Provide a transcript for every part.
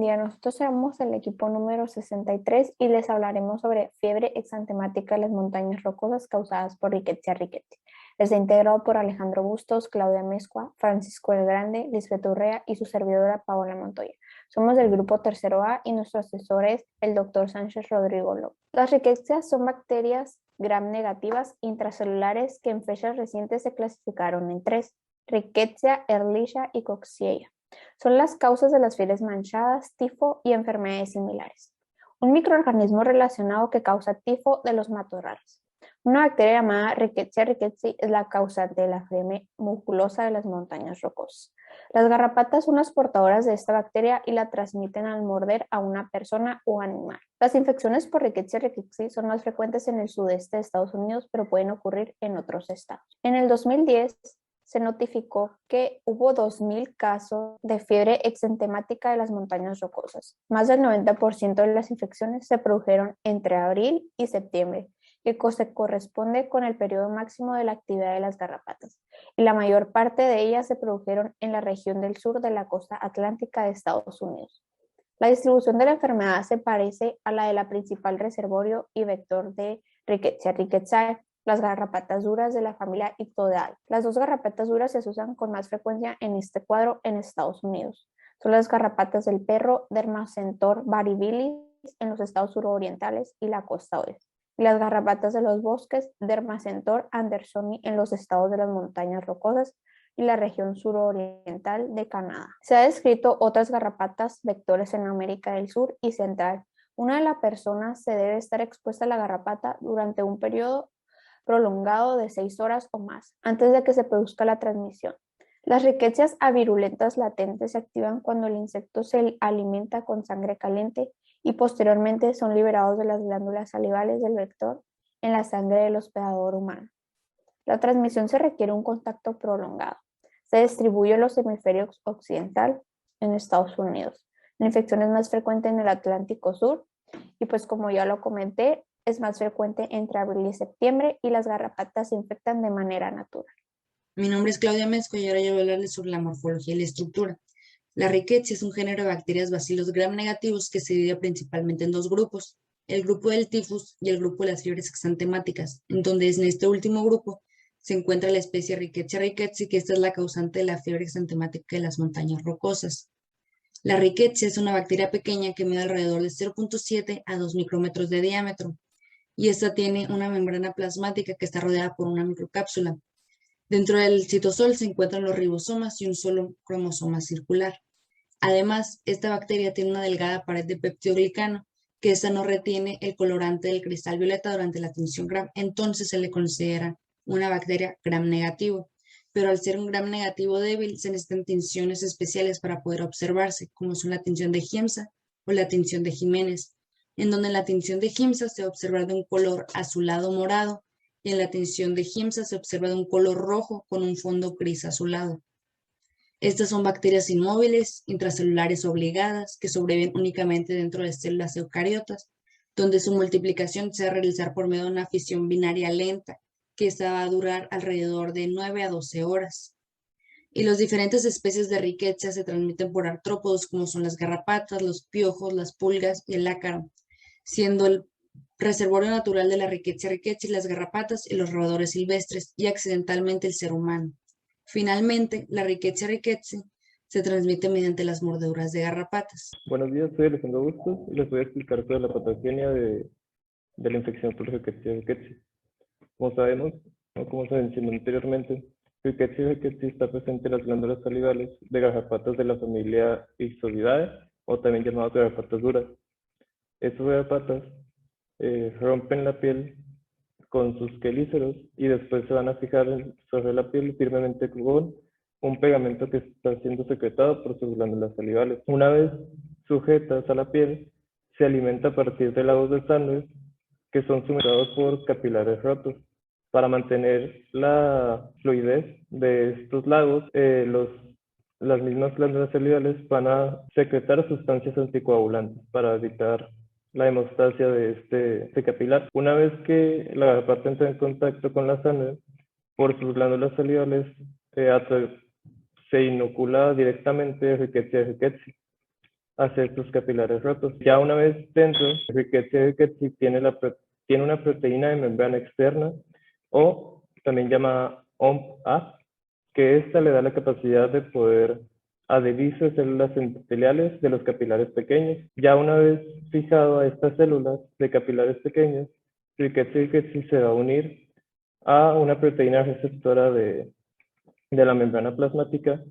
buen día. Nosotros somos el equipo número 63 y les hablaremos sobre fiebre exantemática de las montañas rocosas causadas por Rickettsia rickettsii. Está integrado por Alejandro Bustos, Claudia Mezcua, Francisco el Grande, Lisbeth Urrea y su servidora Paola Montoya. Somos del grupo tercero A y nuestro asesor es el Dr. Sánchez Rodrigo López. Las rickettsias son bacterias gram negativas intracelulares que en fechas recientes se clasificaron en tres: Rickettsia, Ehrlichia y Coxiella. Son las causas de las fiebres manchadas, tifo y enfermedades similares. Un microorganismo relacionado que causa tifo de los matorrales. Una bacteria llamada Rickettsia rickettsii es la causante de la fiebre musculosa de las montañas rocosas. Las garrapatas son las portadoras de esta bacteria y la transmiten al morder a una persona o animal. Las infecciones por Rickettsia rickettsii son más frecuentes en el sudeste de Estados Unidos, pero pueden ocurrir en otros estados. En el 2010, se notificó que hubo 2.000 casos de fiebre exantemática de las montañas rocosas. Más del 90% de las infecciones se produjeron entre abril y septiembre, que se corresponde con el periodo máximo de la actividad de las garrapatas, y la mayor parte de ellas se produjeron en la región del sur de la costa atlántica de Estados Unidos. La distribución de la enfermedad se parece a la de la principal reservorio y vector de Rickettsia rickettsii, las garrapatas duras de la familia Ictodidae. Las dos garrapatas duras se asocian con más frecuencia en este cuadro en Estados Unidos. Son las garrapatas del perro, Dermacentor variabilis, en los estados surorientales y la costa oeste, y las garrapatas de los bosques, Dermacentor andersoni, en los estados de las montañas rocosas y la región suroriental de Canadá. Se ha descrito otras garrapatas vectores en América del Sur y Central. Una de las personas se debe estar expuesta a la garrapata durante un periodo prolongado de 6 horas o más, antes de que se produzca la transmisión. Las rickettsias avirulentas latentes se activan cuando el insecto se alimenta con sangre caliente y posteriormente son liberados de las glándulas salivales del vector en la sangre del hospedador humano. La transmisión se requiere un contacto prolongado. Se distribuye en los hemisferios occidental en Estados Unidos. La infección es más frecuente en el Atlántico Sur y pues como ya lo comenté, es más frecuente entre abril y septiembre y las garrapatas se infectan de manera natural. Mi nombre es Claudia Mezco y ahora yo voy a hablarles sobre la morfología y la estructura. La Rickettsia es un género de bacterias bacilos gram negativos que se divide principalmente en dos grupos, el grupo del tifus y el grupo de las fiebres exantemáticas, en donde en este último grupo se encuentra la especie Rickettsia rickettsii, que esta es la causante de la fiebre exantemática de las montañas rocosas. La Rickettsia es una bacteria pequeña que mide alrededor de 0.7 a 2 micrómetros de diámetro, y esta tiene una membrana plasmática que está rodeada por una microcápsula. Dentro del citosol se encuentran los ribosomas y un solo cromosoma circular. Además, esta bacteria tiene una delgada pared de peptidoglicano, que esta no retiene el colorante del cristal violeta durante la tinción gram, entonces se le considera una bacteria gram negativo. Pero al ser un gram negativo débil, se necesitan tinciones especiales para poder observarse, como son la tinción de Giemsa o la tinción de Jiménez, en donde en la tinción de Giemsa se observa de un color azulado morado y en la tinción de Giemsa se observa de un color rojo con un fondo gris azulado. Estas son bacterias inmóviles, intracelulares obligadas, que sobreviven únicamente dentro de células eucariotas, donde su multiplicación se va a realizar por medio de una fisión binaria lenta, que esta va a durar alrededor de 9 a 12 horas. Y las diferentes especies de Rickettsia se transmiten por artrópodos, como son las garrapatas, los piojos, las pulgas y el ácaro, siendo el reservorio natural de la Rickettsia rickettsii las garrapatas y los roedores silvestres, y accidentalmente el ser humano. Finalmente, la Rickettsia rickettsii se transmite mediante las mordeduras de garrapatas. Buenos días, soy Alejandro Bustos y les voy a explicar sobre la patogenia de la infección por Rickettsia rickettsii. Como sabemos, o como se mencionó anteriormente, Rickettsia rickettsii está presente en las glándulas salivales de garrapatas de la familia Ixodidae, o también llamadas garrapatas duras. Estas garrapatas rompen la piel con sus quelíceros y después se van a fijar sobre la piel firmemente con un pegamento que está siendo secretado por sus glándulas salivales. Una vez sujetas a la piel, se alimenta a partir de lagos de sangre que son suministrados por capilares rotos. Para mantener la fluidez de estos lagos, las mismas glándulas salivales van a secretar sustancias anticoagulantes para evitar la hemostasia de este capilar. Una vez que la garrapata entra en contacto con la sangre, por sus glándulas salivales se inocula directamente Rickettsia rickettsii. hacia estos capilares rotos. Ya una vez dentro, Rickettsia rickettsii tiene una proteína de membrana externa, o también llamada OMP-A, que esta le da la capacidad de poder adherirse a células endoteliales de los capilares pequeños. Ya una vez fijado a estas células de capilares pequeños, Rickettsia rickettsii se va a unir a una proteína receptora de la membrana plasmática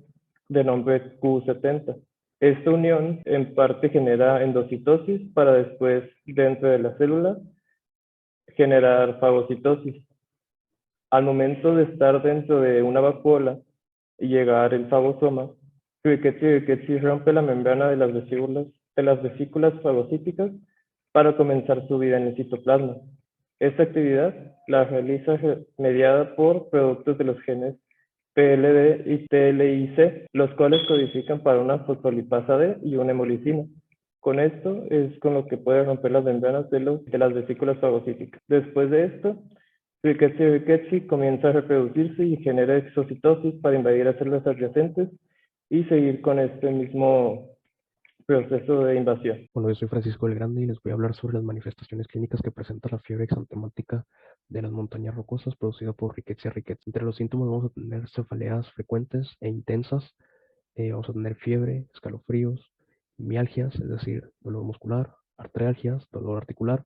de nombre Q70. Esta unión en parte genera endocitosis para después, dentro de la célula, generar fagocitosis. Al momento de estar dentro de una vacuola y llegar el fagosoma, Rickettsia rickettsii rompe la membrana de las vesículas fagocíticas para comenzar su vida en el citoplasma. Esta actividad la realiza mediada por productos de los genes PLD y TLIC, los cuales codifican para una fosfolipasa D y una hemolicina. Con esto es con lo que puede romper las membranas de las vesículas fagocíticas. Después de esto, Rickettsia rickettsii comienza a reproducirse y genera exocitosis para invadir a células adyacentes y seguir con este mismo proceso de invasión. Bueno, yo soy Francisco del Grande y les voy a hablar sobre las manifestaciones clínicas que presenta la fiebre exantemática de las montañas rocosas producida por Rickettsia rickettsii. Entre los síntomas vamos a tener cefaleas frecuentes e intensas, vamos a tener fiebre, escalofríos, mialgias, es decir, dolor muscular, artralgias, dolor articular,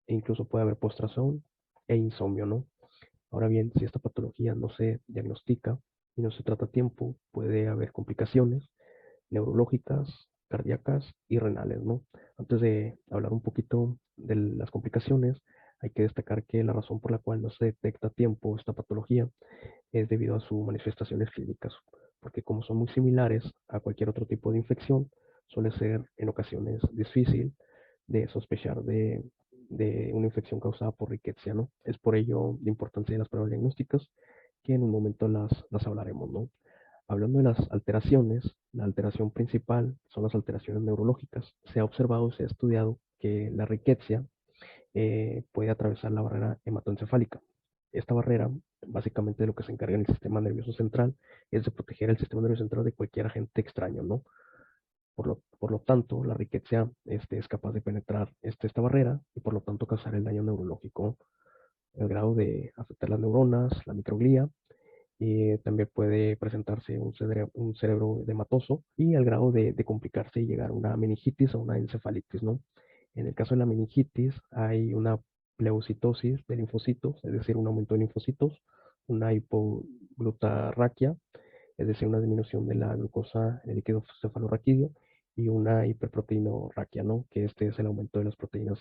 e incluso puede haber postración e insomnio, ¿no? Ahora bien, si esta patología no se diagnostica y no se trata a tiempo, puede haber complicaciones neurológicas, cardíacas y renales, ¿no? Antes de hablar un poquito de las complicaciones, hay que destacar que la razón por la cual no se detecta a tiempo esta patología es debido a sus manifestaciones clínicas, porque como son muy similares a cualquier otro tipo de infección, suele ser en ocasiones difícil de sospechar de una infección causada por Rickettsia, ¿no? Es por ello la importancia de las pruebas diagnósticas, que en un momento las hablaremos, ¿no? Hablando de las alteraciones, la alteración principal son las alteraciones neurológicas. Se ha observado, se ha estudiado que la Rickettsia puede atravesar la barrera hematoencefálica. Esta barrera, básicamente de lo que se encarga en el sistema nervioso central, es de proteger el sistema nervioso central de cualquier agente extraño, ¿no? Por lo tanto, la Rickettsia es capaz de penetrar esta barrera y por lo tanto causar el daño neurológico, el grado de afectar las neuronas, la microglía, y también puede presentarse un cerebro edematoso y al grado de complicarse y llegar a una meningitis o una encefalitis, ¿no? En el caso de la meningitis hay una pleocitosis de linfocitos, es decir, un aumento de linfocitos, una hipoglutarraquia, es decir, una disminución de la glucosa en el líquido cefalorraquídeo, y una hiperproteinorraquia, ¿no? Que este es el aumento de las proteínas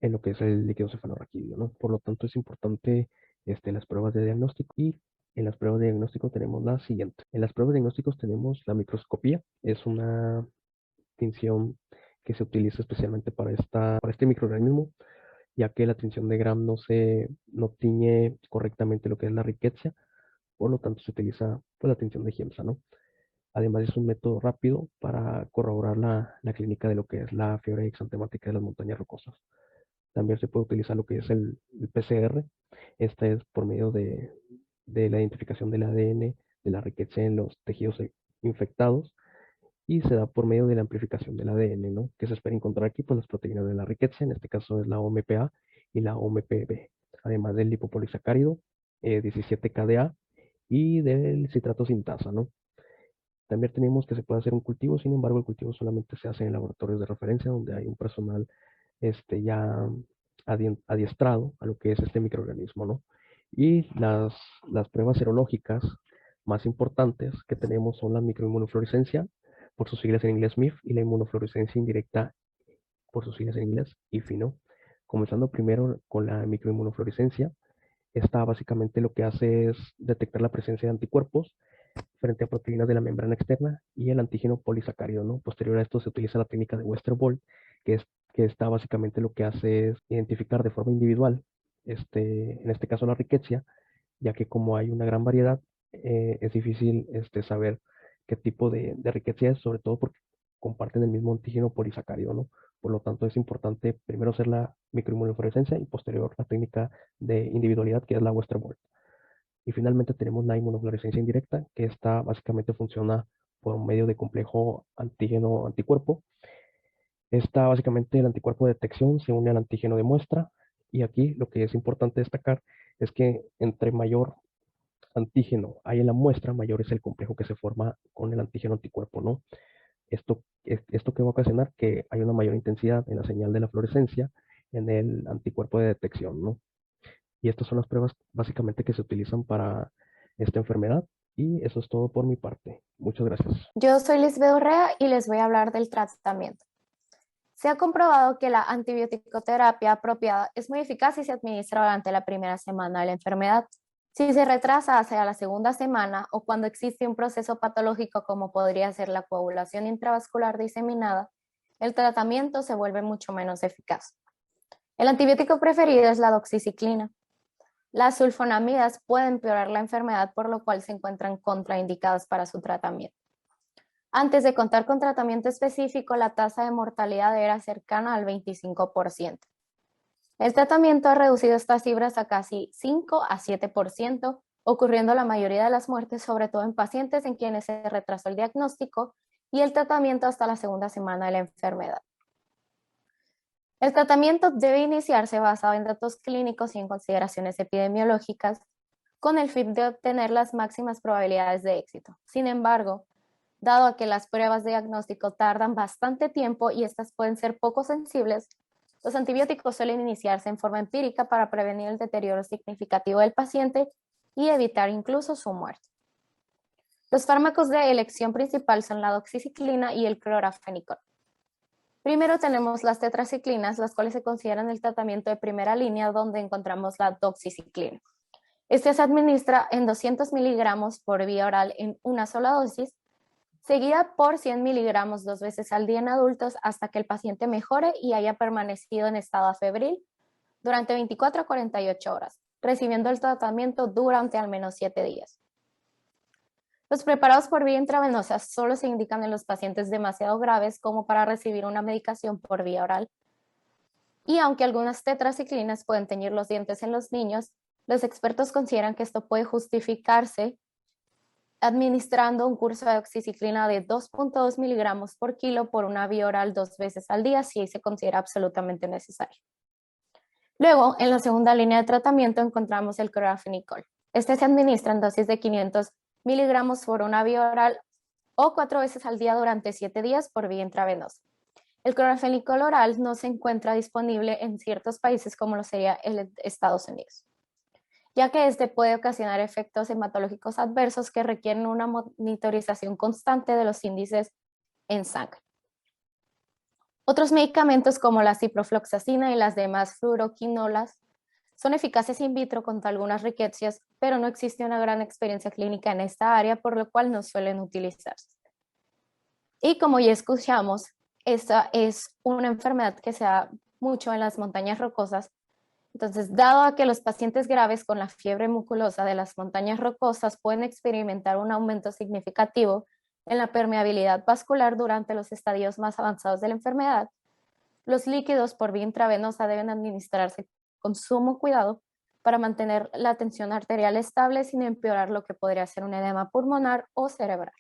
en lo que es el líquido cefalorraquídeo, ¿no? Por lo tanto, es importante las pruebas de diagnóstico, y en las pruebas de diagnóstico tenemos la siguiente. En las pruebas de diagnóstico tenemos la microscopía, es una tinción que se utiliza especialmente para este microorganismo, ya que la tinción de Gram no tiñe correctamente lo que es la Rickettsia, por lo tanto se utiliza pues, la tinción de Giemsa, ¿no? Además es un método rápido para corroborar la clínica de lo que es la fiebre exantemática de las montañas rocosas. También se puede utilizar lo que es el PCR. Esta es por medio de la identificación del ADN de la Rickettsia en los tejidos infectados, y se da por medio de la amplificación del ADN, ¿no? Que se espera encontrar aquí pues las proteínas de la Rickettsia, en este caso es la OMPA y la OMPB, además del lipopolisacárido 17-KDA y del citrato sintasa, ¿no? También tenemos que se puede hacer un cultivo, sin embargo el cultivo solamente se hace en laboratorios de referencia donde hay un personal ya adiestrado a lo que es este microorganismo, ¿no? Y las pruebas serológicas más importantes que tenemos son la microinmunofluorescencia, por sus siglas en inglés MIF, y la inmunofluorescencia indirecta, por sus siglas en inglés IFI, ¿no? Comenzando primero con la microinmunofluorescencia, esta básicamente lo que hace es detectar la presencia de anticuerpos frente a proteínas de la membrana externa y el antígeno polisacárido, ¿no? Posterior a esto se utiliza la técnica de Westervold, que está básicamente lo que hace es identificar de forma individual, en este caso la Rickettsia, ya que como hay una gran variedad, es difícil saber qué tipo de Rickettsia es, sobre todo porque comparten el mismo antígeno polisacárido, ¿no? Por lo tanto, es importante primero hacer la microinmunofluorescencia y posterior la técnica de individualidad, que es la Westervold. Y finalmente tenemos la inmunofluorescencia indirecta, que esta básicamente funciona por medio de complejo antígeno-anticuerpo. Básicamente el anticuerpo de detección se une al antígeno de muestra, y aquí lo que es importante destacar es que entre mayor antígeno hay en la muestra, mayor es el complejo que se forma con el antígeno anticuerpo, ¿no? Esto que va a ocasionar que hay una mayor intensidad en la señal de la fluorescencia en el anticuerpo de detección, ¿no? Y estas son las pruebas básicamente que se utilizan para esta enfermedad, y eso es todo por mi parte. Muchas gracias. Yo soy Lisbeth Urrea y les voy a hablar del tratamiento. Se ha comprobado que la antibiótico-terapia apropiada es muy eficaz si se administra durante la primera semana de la enfermedad. Si se retrasa hacia la segunda semana o cuando existe un proceso patológico como podría ser la coagulación intravascular diseminada, el tratamiento se vuelve mucho menos eficaz. El antibiótico preferido es la doxiciclina. Las sulfonamidas pueden empeorar la enfermedad, por lo cual se encuentran contraindicadas para su tratamiento. Antes de contar con tratamiento específico, la tasa de mortalidad era cercana al 25%. El tratamiento ha reducido estas cifras a casi 5 a 7%, ocurriendo la mayoría de las muertes, sobre todo en pacientes en quienes se retrasó el diagnóstico y el tratamiento hasta la segunda semana de la enfermedad. El tratamiento debe iniciarse basado en datos clínicos y en consideraciones epidemiológicas, con el fin de obtener las máximas probabilidades de éxito. Sin embargo, dado a que las pruebas de diagnóstico tardan bastante tiempo y estas pueden ser poco sensibles, los antibióticos suelen iniciarse en forma empírica para prevenir el deterioro significativo del paciente y evitar incluso su muerte. Los fármacos de elección principal son la doxiciclina y el clorafenicol. Primero tenemos las tetraciclinas, las cuales se consideran el tratamiento de primera línea, donde encontramos la doxiciclina. Este se administra en 200 miligramos por vía oral en una sola dosis, seguida por 100 miligramos 2 veces al día en adultos hasta que el paciente mejore y haya permanecido en estado febril durante 24 a 48 horas, recibiendo el tratamiento durante al menos 7 días. Los preparados por vía intravenosa solo se indican en los pacientes demasiado graves como para recibir una medicación por vía oral. Y aunque algunas tetraciclinas pueden teñir los dientes en los niños, los expertos consideran que esto puede justificarse administrando un curso de doxiciclina de 2.2 miligramos por kilo por una vía oral 2 veces al día, si se considera absolutamente necesario. Luego, en la segunda línea de tratamiento encontramos el clorafenicol. Este se administra en dosis de 500 miligramos por una vía oral o 4 veces al día durante 7 días por vía intravenosa. El clorafenicol oral no se encuentra disponible en ciertos países como lo sería el Estados Unidos, ya que este puede ocasionar efectos hematológicos adversos que requieren una monitorización constante de los índices en sangre. Otros medicamentos como la ciprofloxacina y las demás fluoroquinolas son eficaces in vitro contra algunas riquecias, pero no existe una gran experiencia clínica en esta área, por lo cual no suelen utilizarse. Y como ya escuchamos, esta es una enfermedad que se da mucho en las montañas rocosas. Entonces, dado a que los pacientes graves con la fiebre muculosa de las montañas rocosas pueden experimentar un aumento significativo en la permeabilidad vascular durante los estadios más avanzados de la enfermedad, los líquidos por vía intravenosa deben administrarse con sumo cuidado para mantener la tensión arterial estable sin empeorar lo que podría ser un edema pulmonar o cerebral.